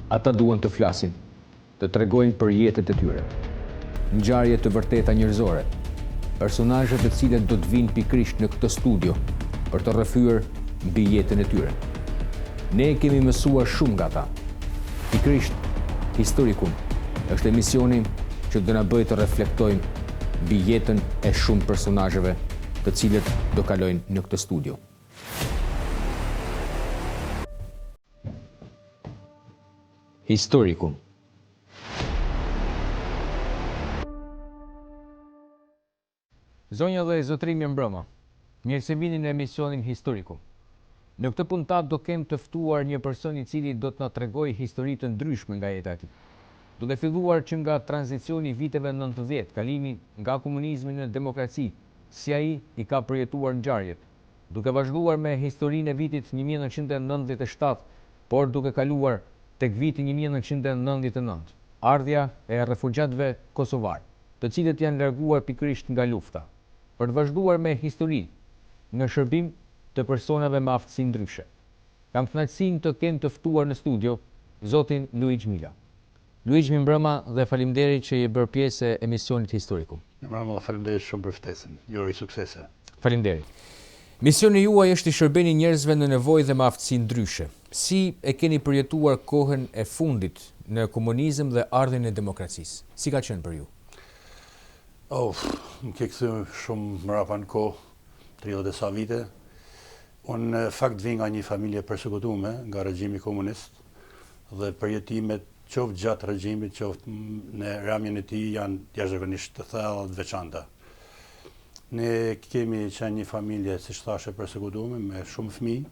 Ata duan të flasin, të tregojnë për jetët e tyre. Ngjarje të vërteta njerëzore, personazhe të cilët do të vinë pikërisht në këtë studio për të rrëfyer mbi jetën e tyre. Ne kemi mësuar shumë nga ata. Pikërisht Historikum është emisioni që do na bëjë të reflektojmë mbi jetën e shumë personazheve të cilët do kalojnë në këtë studio. Historikum. Zonja dhe zotëri, mirëmbrëma. Mirë se vini në emisionin Historikum. Në këtë puntat do kem të ftuar një person i cili do të na tregojë histori të ndryshme nga jeta e tij. Duke filluar që nga tranzicioni i viteve 90, kalimi nga komunizmi në demokraci, si ai i ka përjetuar ngjarjet, duke vazhduar me historinë e vitit 1997, por duke kaluar tek viti 1999, ardhja e refugjatëve kosovar, të cilët janë larguar pikërisht nga lufta, për të vazhduar me histori në shërbim të personave me aftësi ndryshe. Kam kënaqësinë të kem të ftuar në studio zotin Luigi Mila. Luigi, mirëmbrëma dhe faleminderit që je bërë pjesë e emisionit Historikum. Mirëmbrëma, faleminderit shumë për ftesën. Ju uroj suksese. Faleminderit. Misioni juaj është i shërbeni njerëzve në nevojë dhe me aftësi ndryshe. Si e keni përjetuar kohën e fundit në komunizëm dhe ardhjen e demokracisë? Si ka qenë për ju? Më ke kthyer shumë mrapa në kohë, 30 e sa vite. Unë fakt vi nga një familje përsekutuar nga regjimi komunist dhe përjetimet qoftë gjatë regjimit, qoftë në ramjen e tij janë jashtëzakonisht të thella dhe të veçanta. Ne kemi qenë një familje, siç thashë, përsekutuar me shumë fëmijë.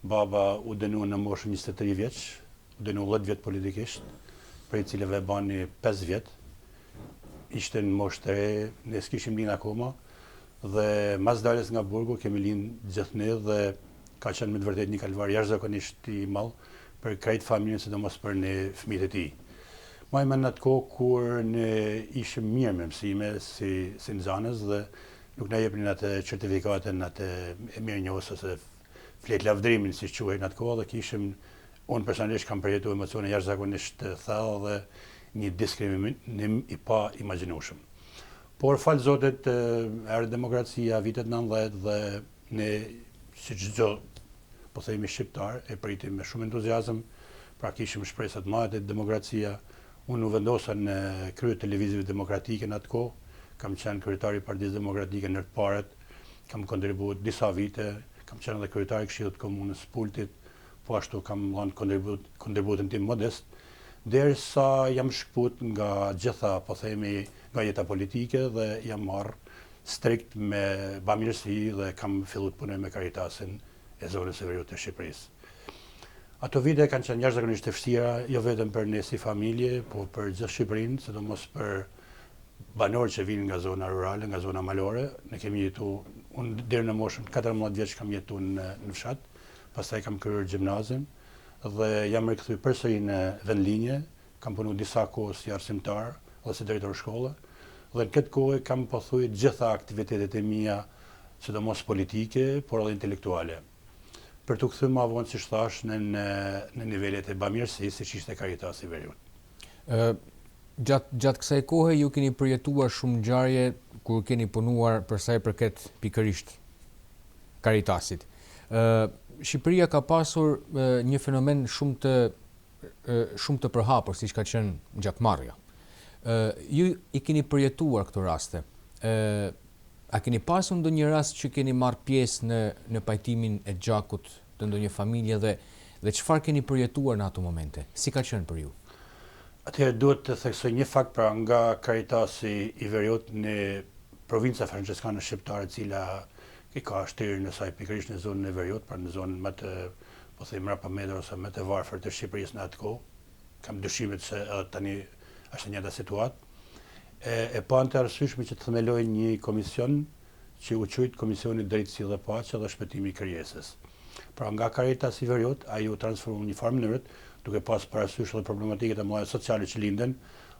Baba u dënua në moshën 23 vjeç, u dënua 10 vjet politikisht, prej cilëve bani 5 vjet. Ishte në moshë të re, ne s'kishim lind akoma, dhe mas daljes nga burgu kemi lind gjithë ne dhe ka qenë me të vërtetë një kalvar jashtëzakonisht i madh për krejt familjen, sidomos për ne fëmijët e tij. Më në atë kohë kur ne ishim mirë me mësime si nxënës dhe nuk na jepnin atë certifikatën, atë e mirënjohës ose flet lavdrimin, siç quhej në atë kohë, dhe kishim, unë personalisht kam përjetuar emocione jashtëzakonisht të thella dhe një diskriminim i pa imagjinueshëm. Por fal Zotit, erdhi demokracia vitet 90 dhe ne, siç çdo, po themi, shqiptar, e pritim me shumë entuziazëm, pra kishim shpresat të mëdha te demokracia. Unë u vendosa në krye të lëvizjeve demokratike në atë kohë, kam qenë kryetari i Partisë Demokratike në të parët, kam kontribuar disa vite, kam qenë edhe kryetari i Këshillit të Komunës Pultit, po ashtu kam dhënë kontributin tim modest, derisa jam shkput nga gjitha, po themi, nga jeta politike dhe jam marrë strikt me bamirësi dhe kam filluar të punoj me Caritasin e zonës së Veriut të Shqipërisë. Ato vite kanë qenë jashtëzakonisht të vështira, jo vetëm për ne si familje, por për gjithë Shqipërinë, sidomos për banorët që vinë nga zona rurale, nga zona malore. Ne kemi jetuar, unë deri në moshën 14 vjeç kam jetuar në fshat, pastaj kam kryer gjimnazin dhe jam rikthyer përsëri në vendlinje, kam punuar disa kohë si arsimtar dhe si drejtor shkolle, dhe në këtë kohë kam pothuajse gjitha aktivitetet e mia, sidomos politike, por edhe intelektuale, për të kthyer më vonë, siç thash, në nivelet e bamirësisë, siç ishte Caritasi i Veriut. Gjatë kësaj kohe ju keni përjetuar shumë ngjarje kur keni punuar për sa i përket pikërisht Caritasit. Shqipëria ka pasur një fenomen shumë të përhapur, siç ka qenë gjakmarrja. Ju i keni përjetuar këto raste. A keni pasur ndonjë rast që keni marrë pjesë në pajtimin e gjakut të ndonjë familje dhe çfarë keni përjetuar në ato momente? Si ka qenë për ju? Atëherë duhet të theksoj një fakt, pra nga Caritasi i Veriut në provinca franceskane shqiptare, cila i ka shtrirën e saj pikërisht në zonën e Veriut, pra në zonën më të, po themi, mrapa Medrë ose më të varfër të Shqipërisë në atë kohë. Kam dyshimet se edhe tani është njëjta situatë. E pa të arsyeshme që të themeloj një komision që u quajt Komisioni Drejtësi dhe Paqe dhe Shpëtimi i Krijesës. Pra nga Caritasi i Veriut ai u transformoi në një farë mënyrë, duke pas parasysh edhe problematikat e mëdha sociale që linden,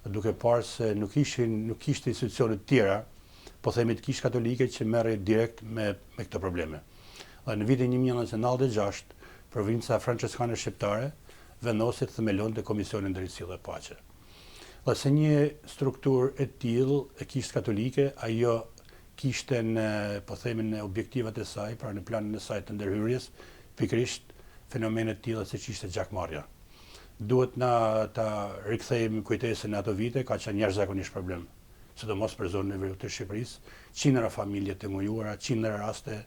duke parë se nuk kishte institucione të tjera, po themi të Kishë Katolike, që merrej direkt me këto probleme. Dhe në vitin 1996, provinca franceskane shqiptare vendosit themelon të Komisionin Drejtësi dhe Paqe. Dhe se një strukturë e tillë e kishte katolike, ajo kishte në, po themi, në objektivat e saj, pra në planin e saj të ndërhyrjes, pikërisht fenomenet tilla se ishte gjakmarrja. Duhet na ta rikthejmë kujtesën në ato vite, ka qenë jashtëzakonisht problem, sidomos për zonën e veriut të Shqipërisë, qindra familje të ngujuara, qindra raste,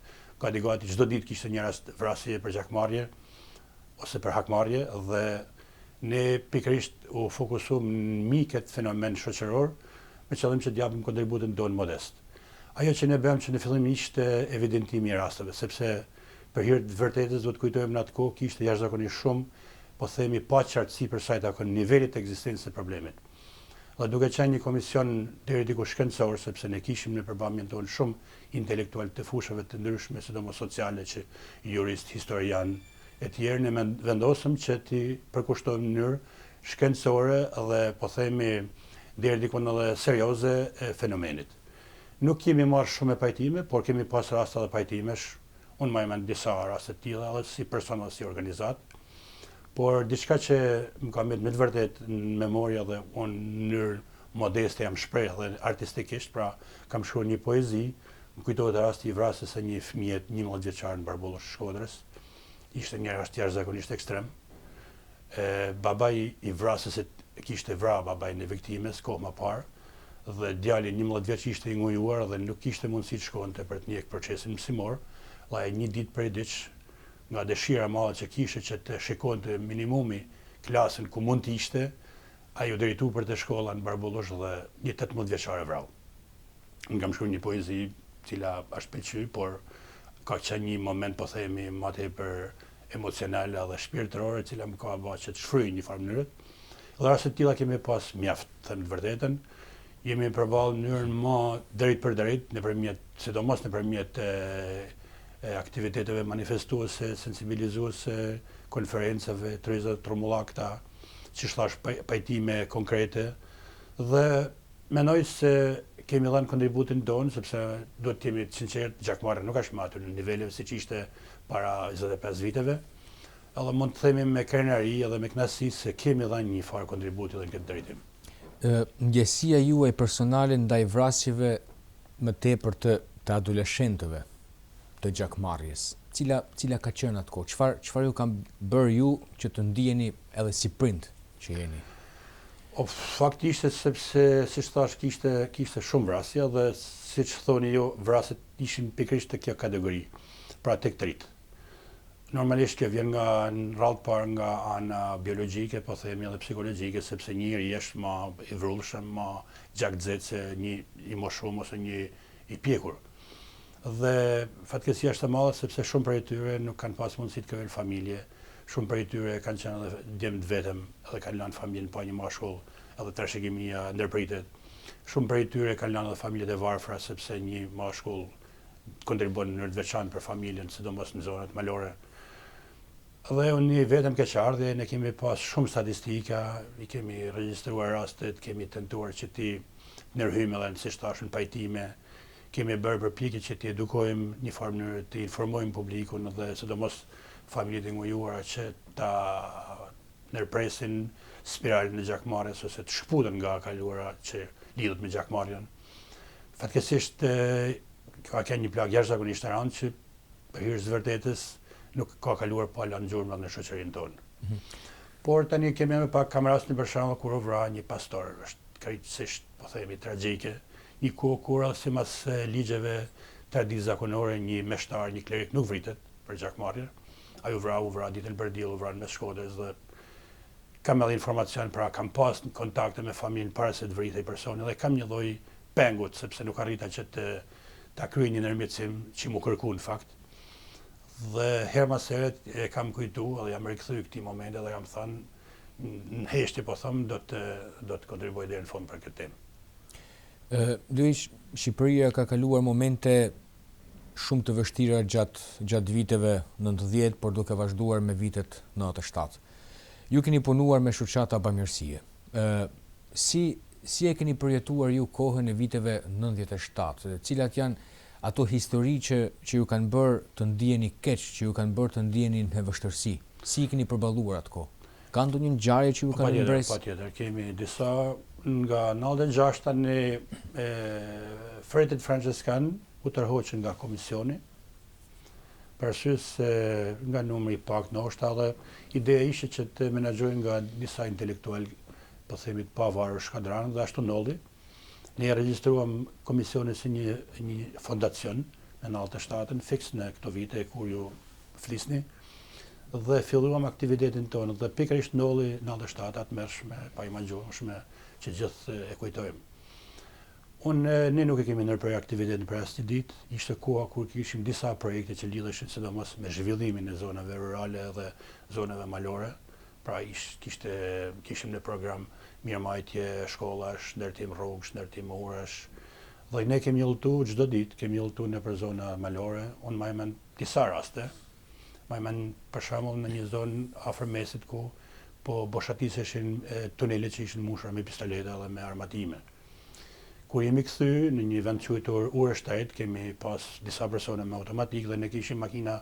gati çdo ditë kishte një rast vrasje për gjakmarrje ose për hakmarrje, dhe ne pikërisht u fokusuam në mbi këtë fenomen shoqëror me qëllim që të japim kontributin tonë modest. Ajo që ne bëmë që në fillim ishte evidentimi i rasteve, sepse për hir të vërtetës duhet kujtojmë në atë kohë kishte jashtëzakonisht shumë, po themi, pa qartësi për sa i takon nivelit të ekzistencës së problemit. Dhe duke qenë një komision deri diku shkencor, sepse ne kishim në përbamjen tonë shumë intelektual të fushave të ndryshme, sidomos sociale, që jurist, historian e tjerë, ne vendosëm që ti përkushtojmë në mënyrë shkencore dhe, po themi, deri diku edhe serioze e fenomenit. Nuk kemi marrë shumë e pajtime, por kemi pas raste dhe pajtimesh. Unë më mend disa raste të tilla edhe si person dhe si organizat. Por diçka që më ka me të vërtet në memoria dhe unë në mënyrë modeste jam shpreh dhe artistikisht, pra kam shkruar një poezi, më kujtohet rasti i vrasjes së një fëmije 11 vjeçar në Barbullosh Shkodrës. Ishte një rast jashtëzakonisht ekstrem. Babai i vrasësit kishte vrarë babain e viktimës kohë më parë, dhe djali 11 vjeç ishte i ngujuar dhe nuk kishte mundësi të shkonte për të njeh procesin mësimor. Dhe një ditë prej diç, nga dëshira e madhe që kishte që të shikonte minimumi klasën ku mund të ishte, ai u drejtu për të shkolla në Barbullosh dhe një 18 vjeçar e vrau. Unë kam shkruar një poezi cila është pëlqy, por ka qenë një moment, po themi, më tepër emocional dhe shpirtëror, e cila më ka bërë që të shfryj një farë mënyrë. Dhe raste të tilla kemi pas mjaft, them të vërtetën. Jemi përballë në mënyrën më drejt për drejt, sidomos nëpërmjet aktiviteteve manifestuese, sensibilizuese, konferencave, tryezave, trumullakta, që thash pajtime konkrete, dhe mendoj se kemi dhënë kontributin tonë, sepse duhet të jemi të sinqertë, gjakmarrja nuk është më aty në niveleve siç ishte para 25 viteve, edhe mund të themi me krenari edhe me kënaqësi se kemi dhënë një farë kontributi edhe në këtë drejtim. Ndjesia juaj personale ndaj vrasjeve më tepër të adoleshentëve të gjakmarrjes, cila ka qenë atë kohë? Çfarë ju kanë bërë ju që të ndiheni edhe si prind që jeni? Faktisht sepse, siç thash, kishte shumë vrasje dhe siç thoni ju, vrasjet ishin pikërisht të kjo kategori, pra tek trit. Normalisht kjo vjen nga në radhë parë nga ana biologjike, po themi edhe psikologjike, sepse njëri është më i vrullshëm, më gjakxhet se një i moshuar ose një i pjekur. Dhe fatkeqësia është e madhe sepse shumë prej tyre nuk kanë pas mundësi të krijojnë familje, shumë prej tyre kanë qenë edhe djemt vetëm, edhe kanë lënë familjen pa një mashkull, edhe trashëgimia ndërpritet. Shumë prej tyre kanë lënë edhe familjet e varfra sepse një mashkull kontribon në mënyrë të veçantë për familjen, sidomos në zonat malore. Dhe unë vetëm keqardhje, ne kemi pas shumë statistika, i kemi regjistruar rastet, kemi tentuar që ti ndërhyjmë edhe siç thash në pajtime, kemi bërë përpjekje që ti edukojmë një farë mënyrë, të informojmë publikun dhe sidomos familjet e ngujuara që ta ndërpresin spiralin e gjakmarrjes ose të shkputen nga kaluara që lidhet me gjakmarrjen. Fatkeqësisht ka qenë një plagë jashtëzakonisht e rëndë që për hir të vërtetës nuk ka kaluar pa lënë gjurmët në shoqërinë tonë. Por tani kemi më pak kam rastin për shembull kur u vra një pastor, është krejtësisht, po themi, tragjike, një kohë kur sipas ligjeve traditzakonore një meshtar, një klerik nuk vritet për gjakmarrje. Ai u vra ditën për diell, u vra në Shkodrës dhe kam edhe informacion, pra kam pas kontakte me familjen para se të vritej personi dhe kam një lloj pengut sepse nuk arrita që ta kryej një ndërmjetësim që mu kërku në fakt. Dhe herë mas herët e kam kujtu edhe jam rikthyer këtij momenti dhe jam thënë në heshtje po them do të kontribuoj deri në fund për këtë temë. Dysh, Shqipëria ka kaluar momente shumë të vështira gjatë viteve 90, por duke vazhduar me vitet 97. Ju keni punuar me shoqata bamirësie. Si e keni përjetuar ju kohën e viteve 97? Cilat janë ato histori që ju kanë bërë të ndiheni keq, që ju kanë bërë të ndiheni në vështirësi? Si i keni përballuar atë kohë? Ka ndonjë ngjarje që ju kanë mbres? Patjetër, kemi disa nga 96 në Fretit Francescan u tërhoqën nga komisioni, për arsye se nga numri i pak ndoshta dhe ideja ishte që të menaxhojnë nga disa intelektual, po themi të pavarur shkadran, dhe ashtu ndodhi. Ne regjistruam komisionin si një fondacion në 97-ën, fiks në këto vite kur ju flisni, dhe filluam aktivitetin tonë, dhe pikërisht ndolli 97 atë mërshme, pa imagjueshme që gjithë e kujtojmë. Ne nuk e kemi ndërprer aktivitetin për asnjë ditë, ishte koha kur kishim disa projekte që lidheshin sidomos me zhvillimin e zonave rurale dhe zonave malore, pra kishim në program mirëmbajtje shkollash, ndërtim rrugësh, ndërtim urash, dhe ne kemi lutu çdo ditë, kemi lutu nëpër zona malore, unë më mend disa raste, më mend për shembull në një zonë afër mesit ku po boshatiseshin tunelet që ishin mbushura me pistoleta dhe me armatime. Kur jemi kthy në një vend quajtur Ure Shtret, kemi pas disa persona me automatik dhe ne kishim makina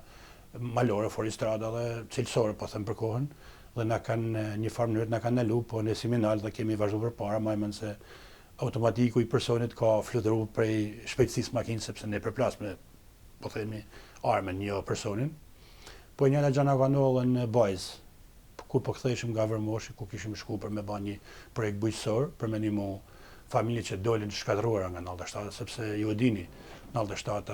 malore, foristrada dhe cilësore, po them për kohën, dhe na kanë një farë mënyrë na kanë ndalu, po ne si minal dhe kemi vazhduar përpara, më mend se automatiku i personit ka fluturuar prej shpejtësisë makinës sepse ne përplas me, po themi, armën, jo personin. Po njëra gjana ka ndodhur në Bajz, kur po ktheheshim nga Vërmoshi, ku kishim shku për me bën një projekt bujqësor, për me ndihmu familje që dolin shkatruara nga 97, sepse ju e dini, 97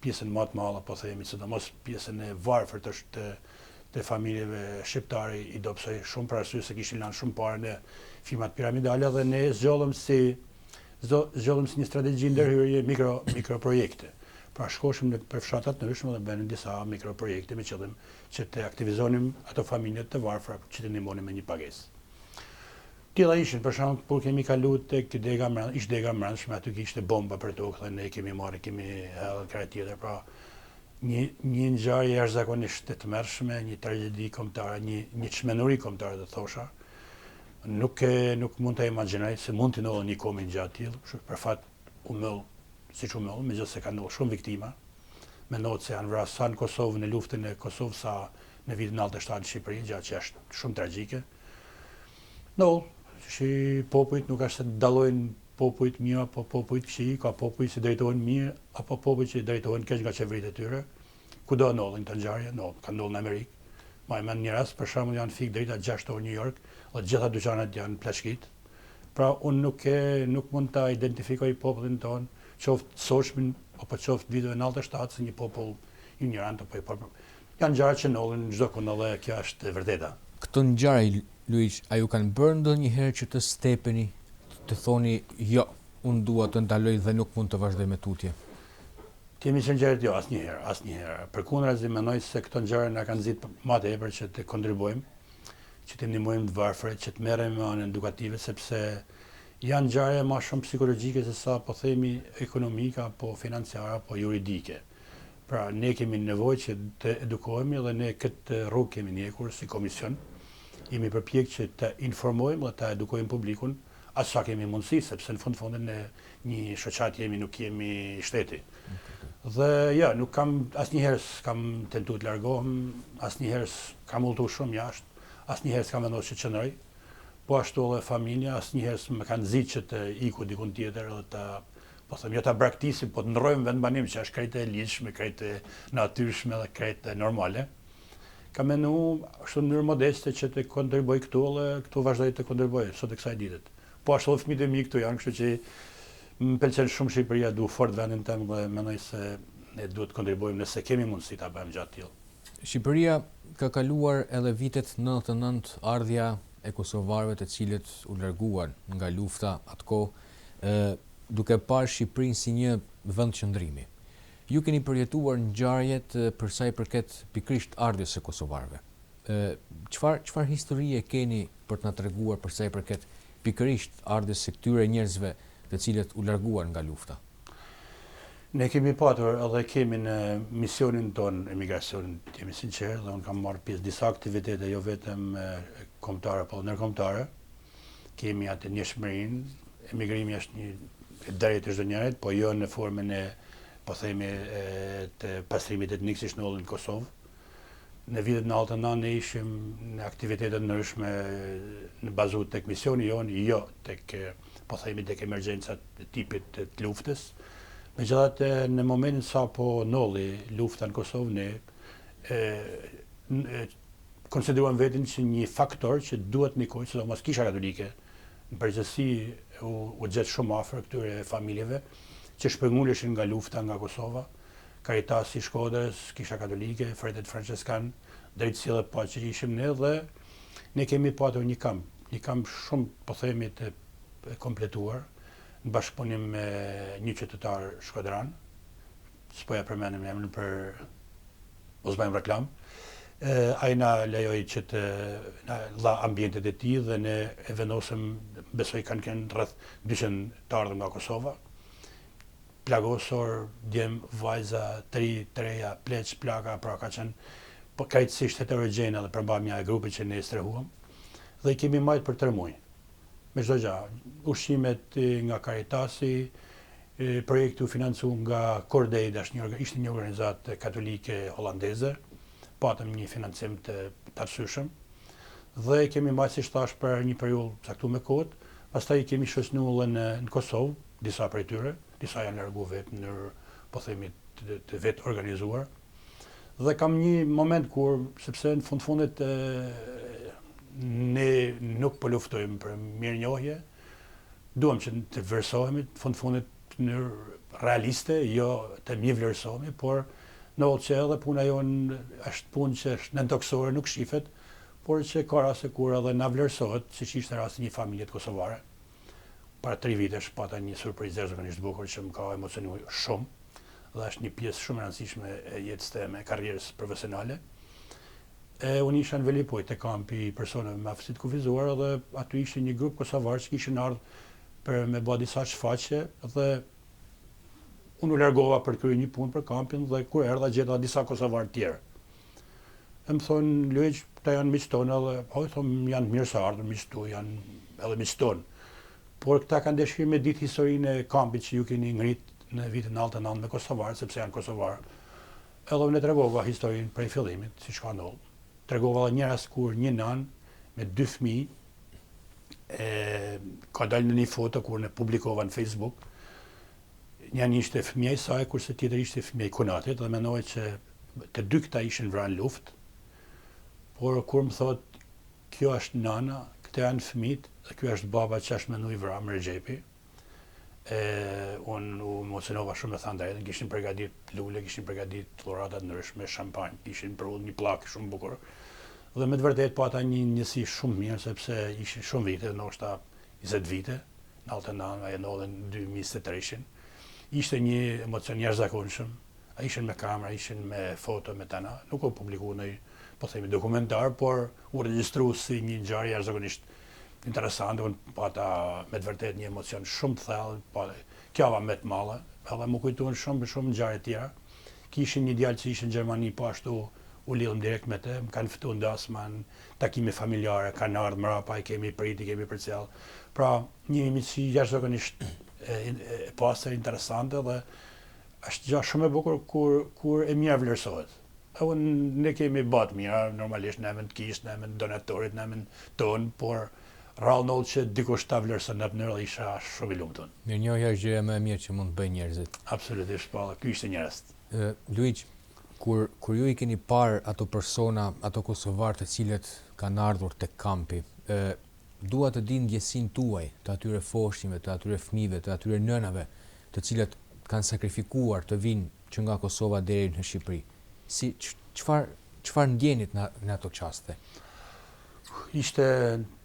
pjesën më të madhe, po themi, sidomos pjesën e varfër të familjeve shqiptare i dobësoi shumë për arsye se kishin lanë shumë parë në firmat piramidale dhe ne zgjollëm si një strategji ndërhyrje mikroprojekte. Pra shkoshim në përfshatat të ndryshme dhe bënim disa mikroprojekte me qëllim që të aktivizonim ato familjet të varfra që të ndihmonim me një pagesë. Tilla ishin, për shembull, kur kemi kaluar tek dega mbrëmshme, aty kishte bomba për tokë dhe ne kemi marrë, kemi hedhur krah tjetër, pra një ngjarje jashtëzakonisht të tmerrshme, një tragjedi kombëtare, një çmenuri kombëtare do thosha. Nuk mund ta imagjinoj se mund të ndodhë një komë gjatë tillë, për fat u mbyll siç u mbyll, megjithëse ka ndodhur shumë viktima. Mendohet se janë vrarë sa në Kosovë në luftën e Kosovës sa në vitin 97 në Shqipëri, gjë që është shumë tragjike. Që popujt nuk është se dallojnë popujt mirë apo popujt këqij, ka popujt që drejtohen mirë apo popujt që drejtohen keq nga qeveritë e tyre. Kudo ndodhin këto ngjarje, ka ndodhur në Amerikë. Më mend një rast, për shembull, janë fik drejta 6 orë New York, dhe gjitha dyqanet janë plaçkit. Pra unë nuk mund ta identifikoj popullin ton, qoftë soshmin apo qoftë viteve 97 si një popull ignorant apo janë ngjarje që ndodhin çdo kund dhe kjo është e vërteta. Këto ngjarje, Luiz, a ju kanë bërë ndonjëherë që të stepeni, të thoni jo, unë dua të ndaloj dhe nuk mund të vazhdoj me tutje? Të jemi sinqert, jo, asnjëherë. Përkundrazi mendoj se këto ngjarje na kanë nxit më tepër që të kontribuojmë, që të ndihmojmë të varfrit, që të merrem me anën edukative, sepse janë ngjarje më shumë psikologjike se sa po themi ekonomike apo financiare apo juridike. Pra ne kemi nevojë që të edukohemi dhe ne këtë rrugë kemi ndjekur si komision. Jemi përpjekë që të informojmë dhe të edukojmë publikun atë sa kemi mundësi, sepse në fundin ne një shoqat jemi, nuk jemi shteti. Dhe ja, nuk kam asnjëherë s'kam tentuar të largohem, asnjëherë s'kam udhëtuar shumë jashtë, asnjëherë s'kam vendosur që qëndroj. Po ashtu edhe familja, asnjëherë s'më kanë nxit që të iku dikun tjetër edhe të, po them, jo ta braktisim, po të ndrojmë vendbanim që është krejt e ligjshme, krejt e natyrshme dhe krejt e normale. Ka menu ashtu në mënyrë modeste që të kontribuoj këtu dhe këtu vazhdoj të kontribuoj sot e kësaj ditët. Po ashtu edhe fëmijët e mi këtu janë, kështu që më pëlqen shumë Shqipëria, du fort vendin tëm dhe mendoj se ne duhet të kontribuojmë nëse kemi mundësi ta bëjmë gjatë tillë. Shqipëria ka kaluar edhe vitet 99 ardhja e kosovarëve të cilët u larguan nga lufta atkohë, duke parë Shqipërinë si një vend qëndrimi. Ju keni përjetuar ngjarjet për sa i përket pikërisht ardhjes së kosovarëve. Çfarë historie keni për të na treguar për sa i përket pikërisht ardhjes së këtyre njerëzve të cilët u larguan nga lufta? Ne kemi patur edhe kemi në misionin ton emigracionin, të jemi sinqerë, dhe unë kam marrë pjesë disa aktivitete, jo vetëm kombëtare, po ndërkombëtare. Kemi atë njëshmërinë, emigrimi është një drejtë çdo njerit, po jo në formën e, po themi, të pastrimit etnik si ndodhi në Kosovë. në vitet 99 ne ishim në aktivitetet ndryshme në bazuar tek misioni jonë, jo tek po themi tek emergjencat të tipit të luftës. Megjithatë në momentin sa po nolli lufta në Kosovë ne konsideruam veten që një faktor që duhet nikoj, sidomos Kisha Katolike në përgjithësi u gjet shumë afër këtyre familjeve që shpërnguleshin nga lufta nga Kosova. Karitasi i Shkodrës, Kisha Katolike, Fretet Franceskan, drejtësia dhe paqe që ishim ne, dhe ne kemi patur një kamp shumë, po themi, të kompletuar, në bashkëpunim me një qytetar shkodran, s'po ja përmenim emrin për mos bëjmë reklam. Ai na lejoi që të na dha ambientet e tij dhe ne e vendosëm, besoj kanë kënë rreth 200 të ardhur nga Kosova. Plagosor, djem, vajza, treja, pleq, plaka, pra ka qenë krejtësisht heterogjena dhe përbamja e grupit që ne strehuam, dhe i kemi majtë për 3 muaj. Me çdo gjë, ushqimet nga Karitasi, projekti u financu nga Cordaid, ishte një organizatë katolike holandeze, patëm një financim të arsyeshëm, dhe i kemi majtë, si thash, për një periudhë caktuar me kohë, pastaj i kemi shoqënuar në Kosovë, disa prej tyre, disa janë larguar vetë në, po themi, të vetë organizuar. Dhe kam një moment kur, sepse në fundit ne nuk po luftojmë për mirënjohje, duam që të vlerësohemi në fundit në realiste, jo të mje vlerësohemi, por në që edhe puna jonë është punë që është nëntoksore, nuk shifet, por që ka raste kur edhe na vlerësohet, siç ishte rasti një familje kosovare. Para 3 vitesh pata një surprizë zakonisht bukur që më ka emocionuar shumë, dhe është një pjesë shumë e rëndësishme e jetës time, karrierës profesionale. Unë isha në Velipoj te kampi i personave me aftësi të kufizuar, dhe aty ishte një grup kosovar që kishin ardhur për me bë disa shfaqje, dhe unë u largova për të kryer një punë për kampin, dhe kur erdha gjeta disa kosovar tjerë. Më thonë, Luiq, këta janë miqtë tonë, edhe thonë, janë mirë se ardhur, miqtë tu, janë edhe miqtë tonë. Por këta kanë dëshirë me ditë historinë e kampit që ju keni ngrit në vitin 99 me kosovarë, sepse janë kosovarë. Edhe unë e tregova historinë prej fillimit, siç ka ndodhur. Tregova edhe një rast kur një nanë me 2 fëmijë ka dalë në një foto kur ne publikova në Facebook. Një ishte fëmia e saj, kurse tjetër ishte fëmia e kunatit, dhe mendoj që të dy këta ishin vrarë në luftë. Por kur më thot, kjo është nana, këto janë fëmijët, dhe kjo është baba që është menduar i vrarë me Rexhepi. Unë u emocionova shumë, me thënë drejtën, kishin përgatit lule, kishin përgatit dhurata të ndryshme, shampanjë, kishin përvul një plak shumë bukur. Dhe me të vërtet pata një njësi shumë mirë, sepse ishin shumë vite, ndoshta 20 vite, në 99 e ndodhen 2023. Ishte një emocion jashtëzakonshëm. Ishin me kamera, ishin me foto, me tana. Nuk u publiku në, po themi, dokumentar, por u regjistru si një ngjarje jashtëzakonisht interesante. Unë pata me të vërtet një emocion shumë të thellë, kjava me të malla, edhe më kujtuan shumë ngjarje tjera. Kishin një djalë që ishte në Gjermani, po ashtu u lidhëm direkt me të, më kanë ftuar dasman, takime familjare, kanë ardhur mrapa, i kemi priti, kemi përcjell. Pra, një miqësi jashtëzakonisht e pastër, interesante, dhe është gjë shumë e bukur kur e mira vlerësohet. Ne kemi bat mira, normalisht në emën të kishë, në emën të donatorit, në emën tonë, por rrallë ndodh që dikush ta vlerëson në atë mënyrë, dhe isha shumë i lumtur. Mirënjohja është gjëja më e mirë që mund të bëjnë njerëzit. Absolutisht, po, ky ishte një rast. Luiq, kur ju i keni parë ato persona, ato kosovar të cilët kanë ardhur tek kampi, dua të di ndjesinë tuaj, të atyre foshnjve, të atyre fëmijëve, të atyre nënave, të cilët kanë sakrifikuar të vinë që nga Kosova deri në Shqipëri. Çfarë ndjenit në ato çaste? Ishte,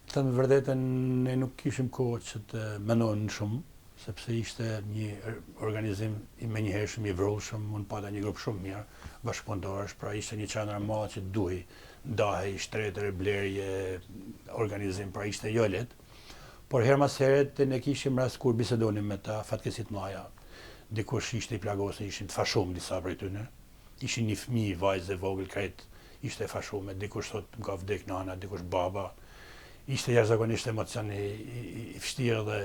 të thënë vërtetën, ne nuk kishim kohë që të mendonin shumë, sepse ishte një organizim i menjëhershëm, i vrullshëm, unë pata një grup shumë mirë bashkëpunëtorësh, pra ishte një qendër e madhe që duhej ndahej, shtretër, blerje, organizim, pra ishte jo lehtë. Por her mas heret ne kishim rast kur bisedonim me ta fatkeqësi të mëdha. Dikush ishte i plagosur, ishin të fashum disa prej tyre. Ishin një fëmijë, vajzë vogël krejt, ishte e fashume, dikush thot ka vdek nana, dikush baba. Ishte jashtëzakonisht emocion i vështirë dhe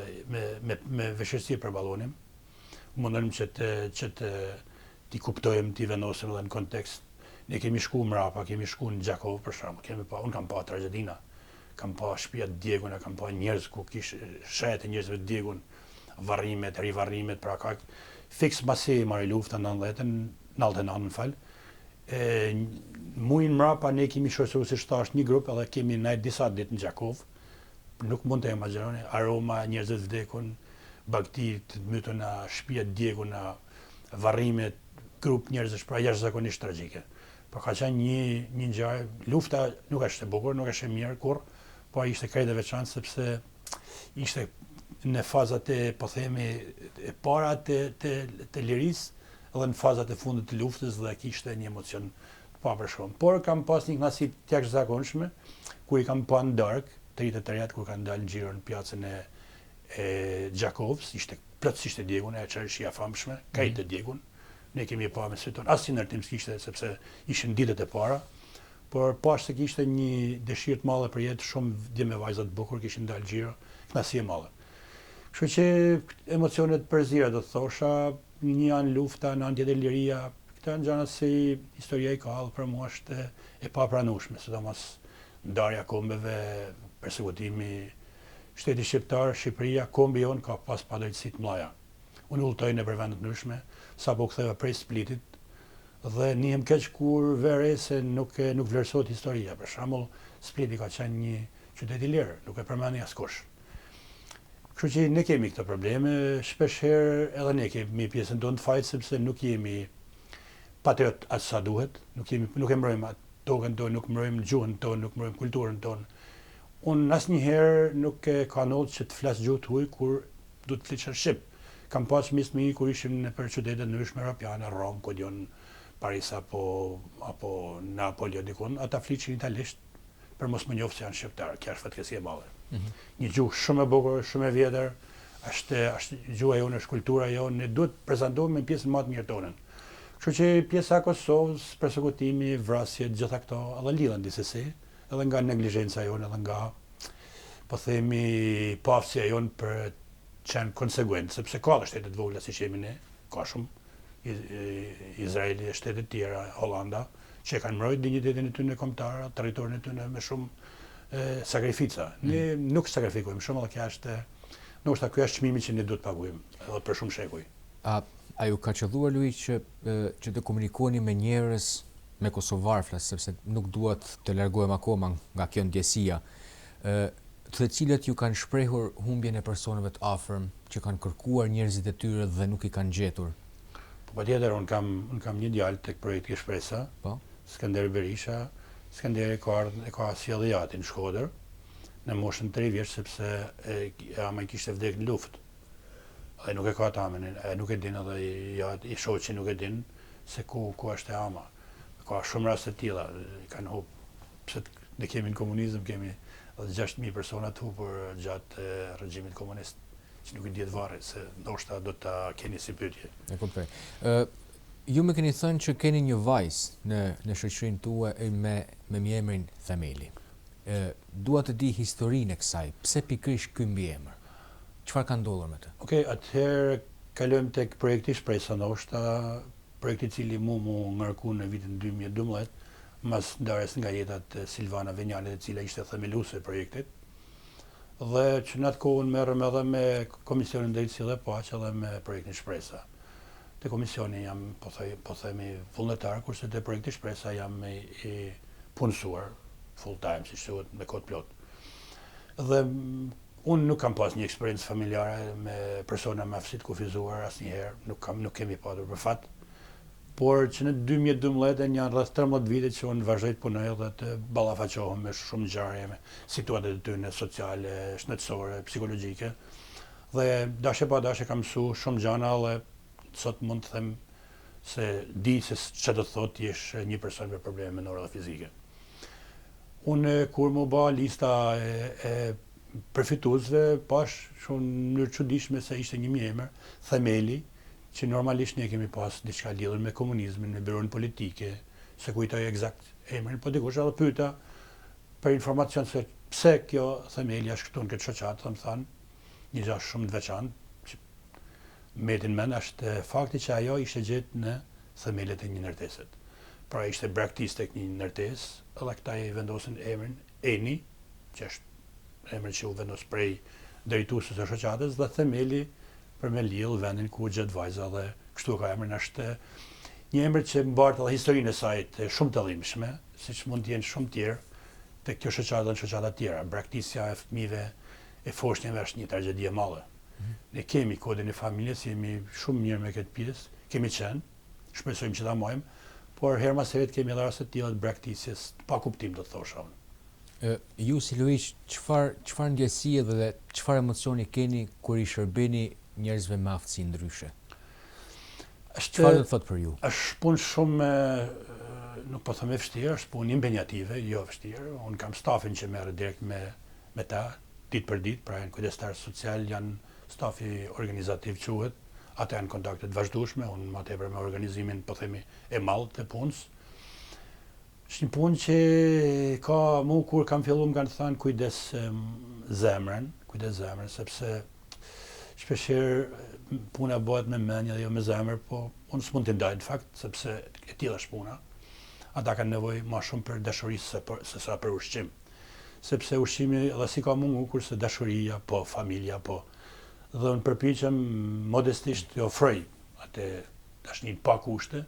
me vështirësi përballonim. Mundonim që t'i kuptojmë, t'i vendosim edhe në kontekst. Ne kemi shku mrapa, kemi shku në Gjakov për shembull, unë kam pa tragjedina, kam pa shtëpia të djegun, kam pa njerëz ku shet e njerëzve të djegun, varrimet, rivarrimet, pra ka fiks masi marrë lufta në 99 më fal. Mujin mrapa ne kemi shoqëruar si shtash një grup edhe kemi nejt disa ditë në Gjakov. Nuk mund të imagjinoni aroma, njerëzit vdekun, bagtit, mytuna, shtëpia të djeguna, varrimet, grup njerëzish pra jashtëzakonisht tragjike. Po ka qenë një ngjarje, lufta nuk është e bukur, nuk është e mirë kurrë, po ishte krejt e veçantë sepse ishte në fazat e, po themi, e para të lirisë dhe në fazat e fundit të luftës dhe kishte një emocion të papërshkuar. Por kam pas një kënaqësi të jashtëzakonshme kur i kam pa në darkë, të rritë të rejatë kur kanë dalë në gjiro në pjacën e Gjakovës, ishte plotësisht e djegun, e qërëshia famshme, krejt e djegun. Ne kemi pa me syton, asë si nërtim s'kishte, sepse ishin ditët e para, por pas se kishte një dëshirë të madhe për jetë, shumë dje me vajzat bukur, kishin dalë gjiro, kënaqësi e madhe. Kështu që emocionet përzira, do të thosha, një anë lufta, në anë tjetër liria, këta janë gjëra si historia i kallë për mua është e papranueshme, sidomos ndarja kombeve, persekutimi shteti shqiptar, Shqipëria, kombi jonë ka pas padrejtësi të mëdha. Unë udhëtoj nëpër vende të ndryshme, sapo ktheva prej Splitit dhe nihem keq kur vere se nuk vlerësohet historia. Për shembull, Spliti ka qenë një qytet i lirë, nuk e përmendi askush. Kështu që ne kemi këto probleme, shpesh herë edhe ne kemi pjesën tonë të fajt sepse nuk jemi patriot as sa duhet, nuk e mbrojmë tokën tonë, nuk mbrojmë gjuhën tonë, nuk mbrojmë kulturën tonë. Unë asnjëherë nuk e ka ndodhur që të flas gjuhë të huaj kur du të flisë shqip. Kam pas miq të mi kur ishim në për qytete të ndryshme europiane, Rom, Kodion, Paris apo Napoli dikun, ata flishin italisht për mos më njoftë se janë shqiptarë, kjo është fatkeqësi e madhe. Një gjuhë shumë e bukur, shumë e vjetër, është gjuha jonë, është kultura jonë, ne duhet të prezantohemi me pjesën më të mirë tonën. Kështu që pjesa e Kosovës, persekutimi, vrasjet, gjitha këto, edhe lidhen disesi, edhe nga neglizhenca jonë, edhe nga, po themi, pafësia jonë për qenë konsekuent, sepse ka dhe shtetet vogla si që jemi ne, ka shumë, Izraeli e shtetet tjera, Hollanda, që kanë mbrojtur dinjitetin e tyre kombëtar, territorin e tyre me shumë sakrifica. Ne nuk sakrifikojmë shumë, edhe kjo është, ndoshta ky është çmimi që ne duhet të paguajmë, edhe për shumë shekuj. A ju ka qelluar Luiz që të komunikoni me njerëz, me kosovar flas, sepse nuk duhet të largohem akoma nga kjo ndjesia, të cilët ju kanë shprehur humbjen e personave të afërm, që kanë kërkuar njerëzit e tyre dhe nuk i kanë gjetur? Patjetër, unë kam një djalë tek projekti Shpresa, Skënder Berisha. Skënder e ka sjellë jatin në Shkodër, në moshën 3 vjeç, sepse ama i kishte vdekur në luftë. Ai nuk e ka tamën, nuk e din edhe i shoqi nuk e din se ku është e ama. Ka shumë raste të tilla, kanë humbur, pse ne kemi në komunizëm, kemi edhe 6.000 persona të humbur gjatë regjimit komunist, që nuk i dihet varre, se ndoshta do ta keni si pyetje. E kuptoj. Ju më keni thënë që keni një vajzë në shoqërinë tuaj me mbiemrin Themeli. Dua të di historinë e kësaj, pse pikërisht ky mbiemër? Çfarë ka ndodhur me të? Okej, atëherë kalojmë tek projekti Shpresa, ndoshta projekti i cili mu ngarku në vitin 2012, mas ndarjes nga jetat Silvana Venjalit, e cila ishte themeluese e projektit. Dhe që në atë kohën merrem edhe me Komisionin Drejtësi dhe Paqe dhe me projektin Shpresa. Te komisioni jam, po themi, vullnetar, kurse te projekti Shpresa jam i punësuar full time, si thuhet, me kohë plot. Dhe unë nuk kam pas një eksperiencë familjare me persona me aftësi të kufizuar asnjëherë, nuk kemi patur për fat. Por që në 2012 janë rreth 13 vite që unë vazhdoj të punoj dhe të ballafaqohem me shumë ngjarje, me situatat e tyre sociale, shëndetësore, psikologjike. Dhe dashje pa dashje kam mësuar shumë gjëra dhe sot mund të them se di se çfarë do të thotë ti jesh një person me probleme mendore dhe fizike. Unë kur më ba lista e përfituesve, pash shumë në mënyrë çuditshme se ishte një emër, Themeli, që normalisht ne kemi pas diçka lidhur me komunizmin, me byron politike, se kujtoj eksakt emrin, po dikush edhe pyeta për informacion se pse kjo Themeli është këtu në këtë shoqat, më thanë, një gjë shumë të veçantë, që metin mend është fakti që ajo ishte gjetë në themelet e një ndërteset. pra ishte braktis tek një ndërtesë, edhe këta i vendosin emrin Eni, që është emrin që u vendos prej drejtuesit së shoqatës dhe themeli për me lidh vendin ku gjet vajza dhe kështu ka emrin është një emër që mbart edhe historinë e saj të shumë të dhimbshme, siç mund të jenë shumë tjerë tek kjo shoqatë dhe shoqata tjera. Braktisja e fëmijëve e foshnjave është një tragjedi e madhe. Ne kemi kodin e familjes, jemi shumë mirë me këtë pjesë, kemi qenë, shpresojmë që ta mbajmë, por herë mas herë kemi edhe raste të tilla të braktisjes pa kuptim, do të thosha unë. Ju si Luish, çfarë ndjesie dhe çfarë emocioni keni kur i shërbeni njerëzve me aftësi ndryshe? Çfarë do të thotë për ju? Është punë shumë, nuk po them e vështirë, është punë impenjative, jo vështirë. Unë kam stafin që merr direkt me ta, ditë për ditë, pra janë kujdestar social, janë stafi organizativ quhet, ata janë kontakte të vazhdueshme, unë më tepër me organizimin, po themi, e madh të punës. Është një punë që ka mu kur kam filluar më kanë thënë kujdes zemrën, sepse shpeshherë puna bëhet me mendje dhe jo me zemër, po unë s'mund t'i ndaj në fakt, sepse e tilla është puna. Ata kanë nevojë më shumë për dashuri se sa për ushqim. Sepse ushqimi edhe si ka mungu, kurse dashuria, po familja, po. Dhe unë përpiqem modestisht të ofroj atë dashnin pa kushte.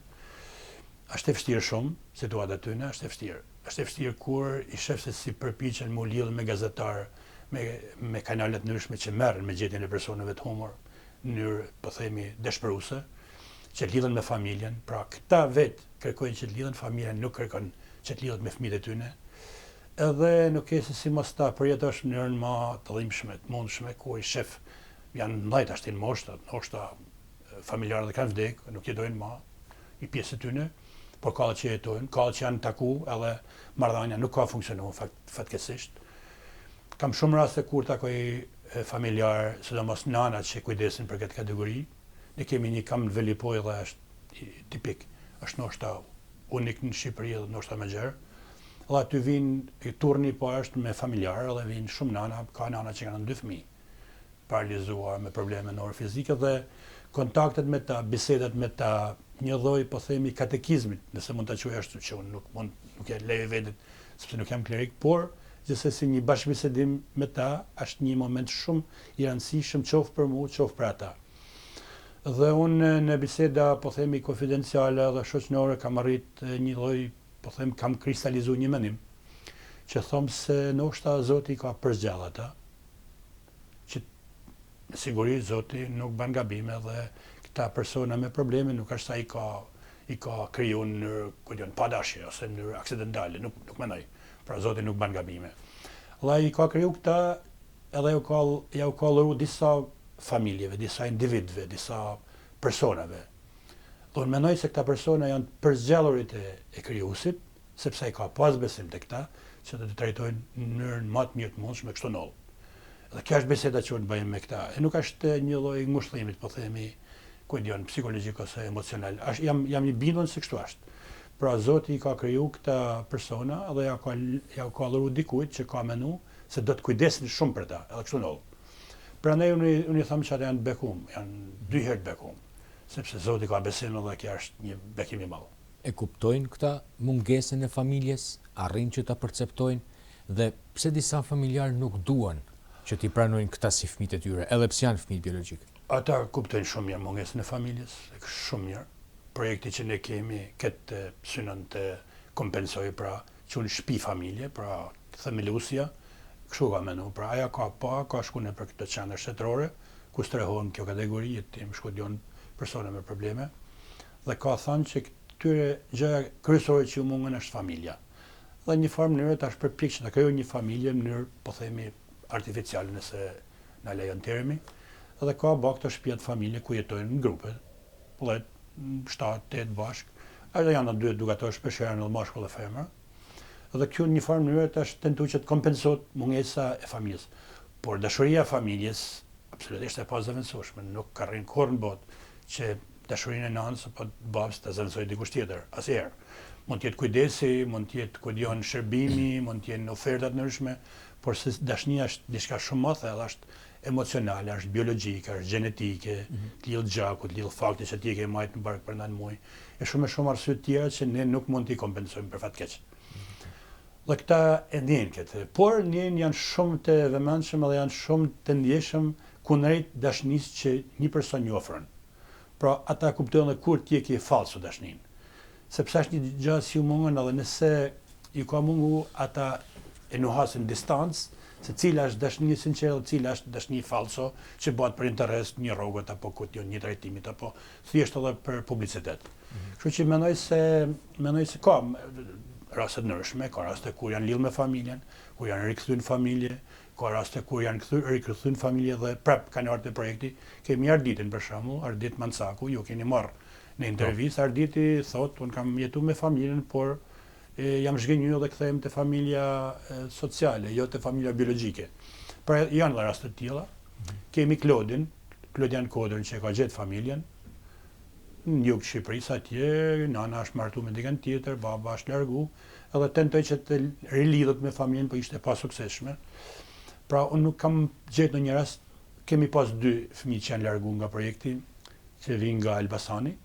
Është e vështirë shumë, situata tyne është e vështirë. Është e vështirë kur i shef se si përpiqen mu lidh me gazetarë, me kanalet ndryshme që merren me gjendjen e personave të humor, në mënyrë, po themi, dëshpëruese, që lidhen me familjen. Pra, këta vetë kërkojnë që të lidhen familjen, nuk kërkon që të lidhet me fëmijët e tyne. Edhe nuk e se si mos ta përjetosh në mënyrën më të dhimbshme, të mundshme, ku i shef janë ndajt ashtin moshta, ndoshta familjarët kanë vdek, nuk jetojnë më i pjesë të tyne, por ka që jetojnë, ka që janë taku, edhe marrëdhënia nuk ka funksionuar fatkeqësisht. Kam shumë raste kur takoj familjarë, sidomos nanat që kujdesin për këtë kategori. Ne kemi një kam në Velipoj dhe është tipik, është ndoshta unik në Shqipëri dhe ndoshta më gjerë. Dhe aty vinë turni po është me familjarë dhe vinë shumë nana, ka nana që kanë 2 fëmijë, paralizuar me probleme neurofizike dhe kontaktet me ta, bisedat me ta, një lloj po themi katekizmit, nëse mund ta quaj ashtu, që unë nuk e lej vetet sepse nuk jam klerik, por gjithsesi një bashkëbisedim me ta është një moment shumë i rëndësishëm qoftë për mua, qoftë për ata. Dhe unë në biseda, po themi, konfidenciale dhe shoqënore kam arrit një lloj, po them, kam kristalizuar një mendim, që them se ndoshta Zoti ka përzgjall ata, që në siguri Zoti nuk bën gabime dhe këta persona me probleme nuk është sa i ka kriju në pa dashje ose në mënyrë aksidentale, nuk mendoj. Pra Zoti nuk bën gabime. Dhe i ka kriju këta edhe ja u ka lëru disa familjeve, disa individve, disa personave. Dhe unë mendoj se këta persona janë përzgjallurit e krijuesit, sepse ai ka pas besim te këta, që të trajtojnë në mënyrën më të mirë të mundshme kështu nol. Dhe kjo është biseda që unë bëjmë me këta. E nuk është një lloj ngushëllimit, po themi, ku e dion, psikologjik ose emocional. Jam i bindur se kështu është. Pra Zoti i ka kriju këta persona dhe ja ka dhëruar dikujt që ka menu se do të kujdesin shumë për ta, edhe kështu nol. Prandaj unë i them që ata janë bekum, janë 2 herë bekum, sepse Zoti ka besim dhe kjo është një bekim i madh. E kuptojnë këta mungesën e familjes, arrin që ta perceptojnë dhe pse disa familjarë nuk duan që t'i pranojnë këta si fëmijët e tyre, edhe pse janë fëmijë biologjik. Ata kuptojnë shumë mirë mungesën e familjes, shumë mirë. Projekti që ne kemi këtë synën të kompensoj, pra që unë shtëpi familje, pra themelusja, kështu ka menu, pra aja ka shkune për këtë qendër shtetërore, ku strehohen kjo kategori, jetim shkodion persona me probleme, dhe ka thënë që këtyre gjëja kryesore që u mungon është familja. Dhe një farë mënyrë tash përpiq që ta krijojë një familje në mënyrë, po themi, artificiale, nëse na lejon termi, dhe ka këto shtëpi familje ku jetojnë në grupe, 7-8 bashk, edhe janë dy edukatorë shpeshherë në mashkull dhe femër. Dhe kjo një farë mënyrë është tentuar që të kompensohet mungesa e familjes. Por dashuria e familjes absolutisht e pazëvendësueshme, nuk ka rrinë kurrë në botë që dashurinë e nanës apo babës ta zëvendësojë dikush tjetër, asnjëherë. Mund të jetë kujdesi, mund të jetë kudion shërbimi, mund të jenë ofertat ndryshme, por se dashnia është diçka shumë më thellë, është emocionale, është biologjike, është gjenetike, të lidh gjakut, lidh fakti që ti e ke marrë në bark për 9 muaj. E shumë arsye të tjera që ne nuk mund t'i kompensojmë për fat keq. Dhe këta e ndjen këtë, por janë shumë të vëmendshëm dhe janë shumë të ndjeshëm kundrejt dashnisë që një person ju ofron. Pra ata kuptojnë dhe kur ti e ke falso dashninë. Sepse është një gjë që ju mungon edhe nëse ju ka mungu ata e nuhasin distancë, se cila është dashni sinqere dhe cila është dashni falso që bëhet për interes një rrogat apo një trajtimit apo thjesht edhe për publicitet. Kështu që mendoj se ka raste ndryshme, ka raste kur janë lidhur me familjen, kur janë rikthyer në familje, ka raste kur janë rikthyer në familje dhe prap kanë ardhur te projekti. Kemi Arditën për shembull, Ardit Mancaku, ju keni marrë në intervistë, Arditi thotë, un kam jetuar me familjen, por jam zhgënjur dhe kthehem te familja sociale, jo te familja biologjike. Pra janë dhe raste të tilla. Kemi Klodian Kodrën që ka gjetë familjen në jug Shqipërisë atje, nana është martuar me dikën tjetër, baba është largu, edhe tentoi që të rilidhet me familjen, por ishte pa suksesshme. Pra unë nuk kam gjetë në një rast, kemi pas 2 fëmijë që janë largu nga projekti, që vinë nga Elbasani,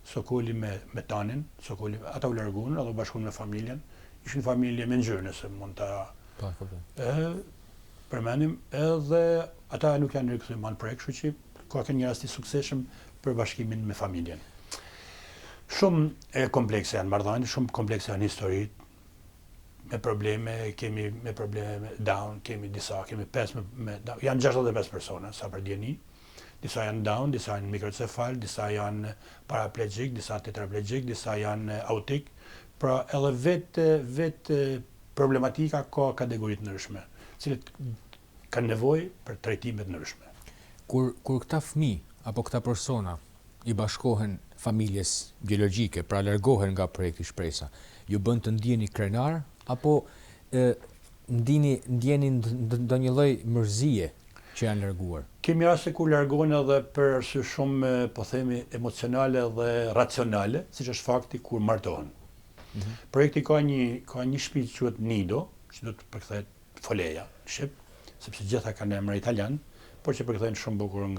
Sokoli me Tanin, Sokoli, ata u larguan edhe u bashkuan me familjen. Ishin familje me ngjyrë, nëse mund ta përmendim, edhe ata nuk janë rikthyer në projekt, kështu që ka një rast i suksesshëm për bashkimin me familjen. Shumë komplekse janë marrëdhëniet, shumë komplekse janë historitë, me probleme me Down, kemi 5 janë 65 persona sa për dieni. Disa janë Down, disa janë mikrocefal, disa janë paraplegjik, disa tetraplegjik, disa janë autik. Pra edhe vetë problematika ka kategori të ndryshme, cilët kanë nevojë për trajtime të ndryshme. Kur këta fëmijë apo këta persona i bashkohen familjes biologjike, pra largohen nga projekti Shpresa, ju bën të ndjeni krenar apo ndjeni ndonjë lloj mërzie që janë larguar? Kemi raste kur largohen edhe për arsye shumë, po themi, emocionale dhe racionale, siç është fakti kur martohen. Projekti ka një shtëpi që quhet Nido, që do të përkthehet Foleja në shqip, sepse gjitha kanë emër italian, por që përkthehen shumë bukur edhe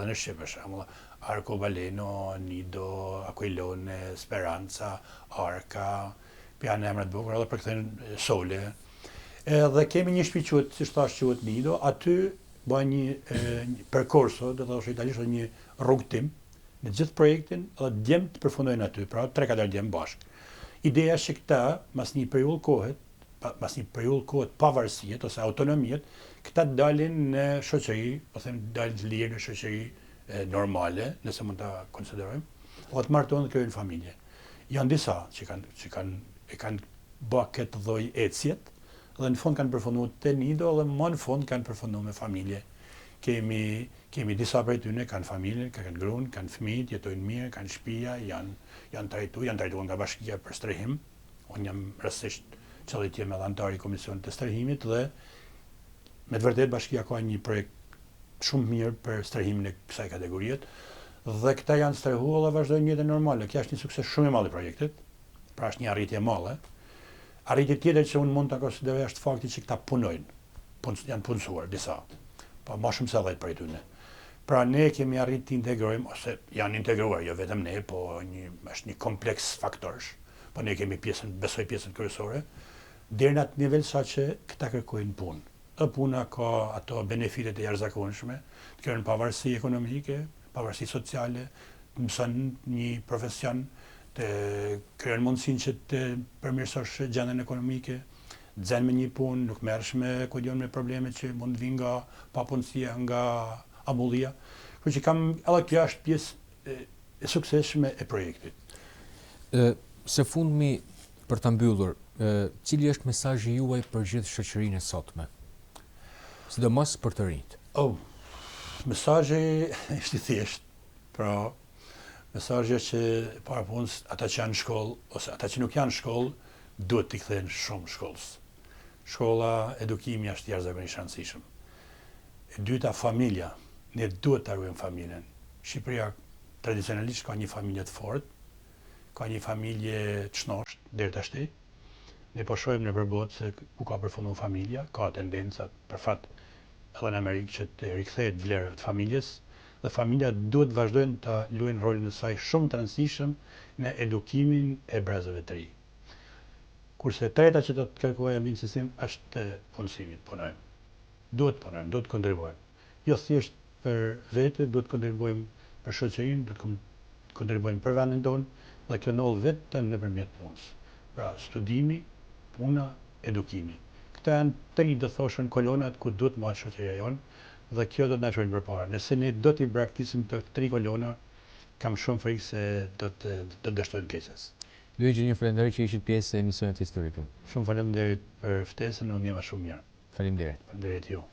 në shqip, për shembull, Arcobaleno, Nido, Aquilone, Speranza, Arca, janë emra të bukur, edhe përkthehen Sole. Edhe kemi një shtëpi që siç thash quhet Nido, aty bëhen një percorso, do të thosh italisht një rrugtim në gjithë projektin, edhe djemt përfundojnë aty, pra 3-4 djemt bashkë. Ideja është që këta, mas një periudhë kohet pavarësiet ose autonomiet, këta dalin në shoqëri, po them dalin të lirë në shoqëri normale, nëse mund ta konsiderojmë, ose të martohen dhe krijojnë familje. Janë disa që kanë bërë këtë lloj ecjet, dhe në fund kanë përfunduar te Nido dhe më në fund kanë përfunduar me familje. Kemi disa prej tyre kanë familje, kanë gruan, kanë fëmijë, jetojnë mirë, kanë shtëpia, janë trajtuar nga bashkia për strehim. Unë jam rastësisht çelëtje me anëtar i komisionit të strehimit dhe me të vërtetë bashkia ka një projekt shumë mirë për strehimin e kësaj kategorie. Dhe këta janë strehuar dhe vazhdojnë jetën normale. Kjo është një sukses shumë i madh i projektit. Pra është një arritje e madhe. Arritje tjetër që unë mund ta konsideroj është fakti që këta punojnë. Janë punësuar disa. Pa më shumë se 10 prej tyre. Pra ne kemi arritë të integrojmë, ose janë integruar, jo vetëm ne, po është një kompleks faktorësh. Po ne kemi besoj pjesën kryesore, deri në atë nivel sa që këta kërkojnë punë. Dhe puna ka ato benefitet e jashtëzakonshme, të krijojnë pavarësi ekonomike, pavarësi sociale, të mëson një profesion, të krijojnë mundësinë që të përmirësosh gjendjen ekonomike, dzën me një punë, nuk merresh me probleme që mund të vinë nga papunësia, nga ambullia. Kështu që edhe kjo është pjesë e suksesshme e projektit. Së fundmi, për ta mbyllur, cili është mesazhi juaj për gjithë shoqërinë e sotme? Sidomos për të rinjt. Mesazhi është i thjeshtë. Pra, mesazhi është që para punës ata që janë në shkollë ose ata që nuk janë në shkollë duhet t'i kthehen shumë shkollës. Shkolla, edukimi është jashtëzakonisht i rëndësishëm. E dyta, familja. Ne duhet ta ruajmë familjen. Shqipëria tradicionalisht ka një familje të fortë, ka një familje të shnosht deri tashti. Ne po shohim nëpër botë se ku ka përfunduar familja, ka tendencat për fat edhe në Amerikë që të rikthehet vlera të familjes dhe familja duhet të vazhdojnë të luajnë rolin e saj shumë të rëndësishëm në edukimin e brezëve të ri. Kurse e treta që do të kërkojë në sistem është punësimi, punojmë. Duhet punojmë, duhet kontribuojmë. Jo thjesht për vete, duhet kontribuojmë për shoqërinë, duhet kontribuojmë për vendin tonë dhe kjo ndodh vetëm nëpërmjet punës. Pra, studimi, puna, edukimi. Këta janë tri do thoshën kolonat ku duhet marrë shoqëria jonë dhe kjo do të na çojë përpara. Nëse ne do t'i braktisim këto tri kolona, kam shumë frikë se do të dështojmë keqes. Ju inxhinier, falenderoj që ishit pjesë e emisionit historik. Shumë faleminderit për ftesën, unë jam shumë mirë. Faleminderit. Faleminderit ju.